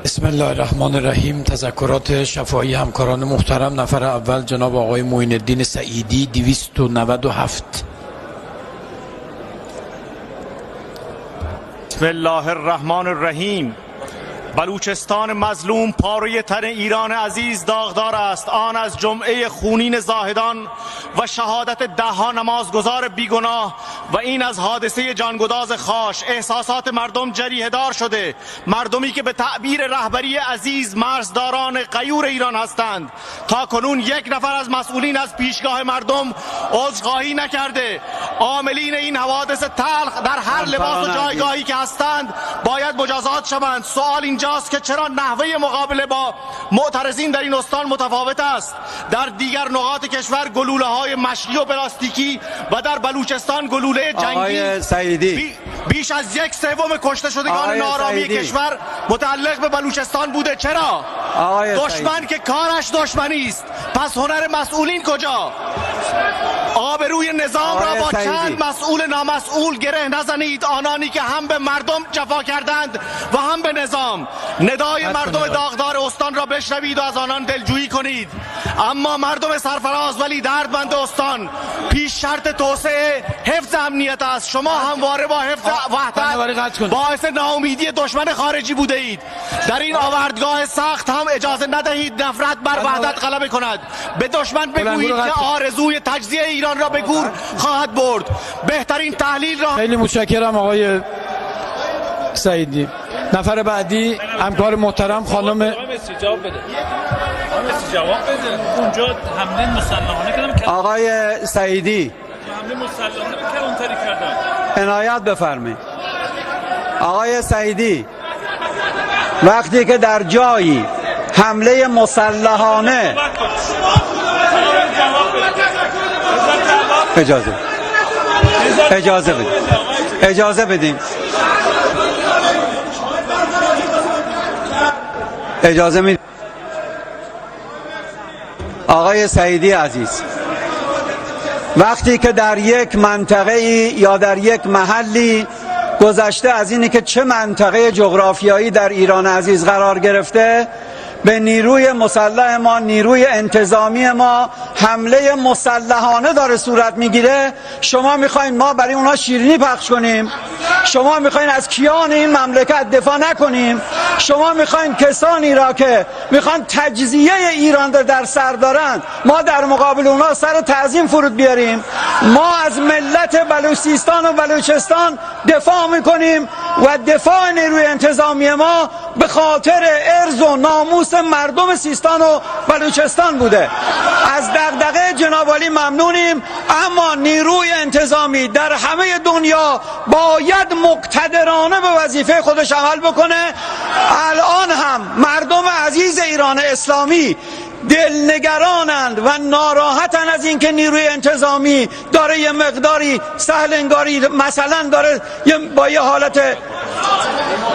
بسم الله الرحمن الرحیم. تذکرات شفاهی همکاران محترم. نفر اول جناب آقای معین الدین سعیدی 297. بسم الله الرحمن الرحیم. بلوچستان مظلوم پاره تن ایران عزیز داغدار است، آن از جمعه خونین زاهدان و شهادت دهها نمازگزار بیگناه و این از حادثه جانگداز خاش. احساسات مردم جریحه دار شده، مردمی که به تعبیر رهبری عزیز مرزداران غیور ایران هستند. تا کنون یک نفر از مسئولین از پیشگاه مردم عذرخواهی نکرده. عاملین این حوادث تلخ در هر لباس و جایگاهی که هستند باید مجازات شوند. سوال اینجاست که چرا نحوه مقابله با معترضین در این استان متفاوت است؟ در دیگر نقاط کشور گلوله های مشکی و پلاستیکی و در بلوچستان گلوله جنگی بیش از 1/3 کشته شدگان نارامی کشور متعلق به بلوچستان بوده. چرا؟ دشمن که کارش دشمنی است، پس هنر مسئولین کجا؟ آبروی نظام را با چند مسئول نامسئول گره نزنید، آنانی که هم به مردم جفا کردند و هم به نظام. ندای مردم داغدار استان را بشنوید و از آنان دلجویی کنید. اما مردم سرفراز ولی دردمند استان، پیش شرط توسعه حفظ امنیت است. شما همواره با حفظ وحدت باعث ناامیدی دشمن خارجی بوده اید. در این آوردگاه سخت هم اجازه ندهید نفرت بر وحدت غلبه کند. به دشمن بگویید که آرزوی تجزیه ایران را به گور خواهد برد. بهترین تحلیل را. خیلی متشکرم آقای سعیدی. نفر بعدی همکار محترم خانم. جواب بده. اونجا حمله مسلحانه کردن. آقای سعیدی حمله مسلحانه به کلانتری کردن. عنایت بفرمایید. آقای سعیدی، وقتی که در جایی حمله مسلحانه اجازه بدیم اجازه میدیم. آقای سعیدی عزیز، وقتی که در یک منطقه یا در یک محلی گذشته از اینی که چه منطقه جغرافیایی در ایران عزیز قرار گرفته، به نیروی مسلح ما، نیروی انتظامی ما حمله مسلحانه داره صورت میگیره، شما میخواین ما برای اونها شیرینی پخش کنیم؟ شما میخواین از کیان این مملکت دفاع نکنیم؟ شما میخواین کسانی را که میخوان تجزیه ایران در سر دارند ما در مقابل اونها سر تعظیم فرود بیاریم؟ ما از ملت بلوچستان و بلوچستان دفاع میکنیم و دفاع نیروی انتظامی ما به خاطر ارز و ناموس مردم سیستان و بلوچستان بوده. از دغدغه جناب عالی ممنونیم، اما نیروی انتظامی در همه دنیا باید مقتدرانه به وظیفه خودش عمل بکنه. الان هم مردم عزیز ایران اسلامی دلنگرانند و ناراحتن از اینکه نیروی انتظامی داره یه مقداری سهل انگاری مثلا داره با یه حالت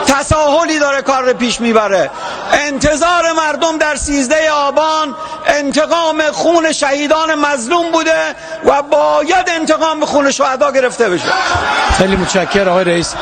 تساهلی داره کار پیش میبره. انتظار مردم در 13 آبان انتقام خون شهیدان مظلوم بوده و باید انتقام خون شهدا گرفته بشه. خیلی متشکرم آقای رئیس.